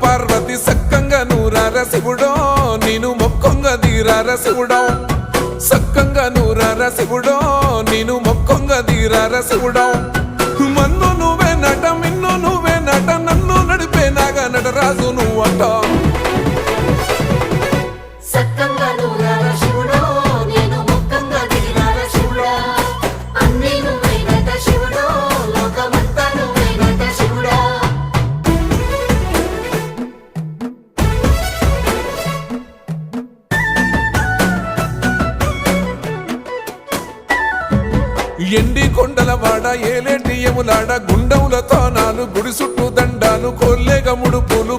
పార్వతి సక్కంగా నూరార శివుడో నేను మొక్కంగా తీరార శివుడో సక్కంగా నూరార శివుడో నేను మొక్కంగా తీరార శివుడో మన్ను నువ్వే నట మిన్ను నువ్వే నట నన్ను నడిపే నాగా నటరాజు నువ్వట ఎండి కొండల వాడ ఏలేటి యములాడ గుండములతో నాలు గుడి చుట్టూ దండాలు కొల్లేగ ముడుపులు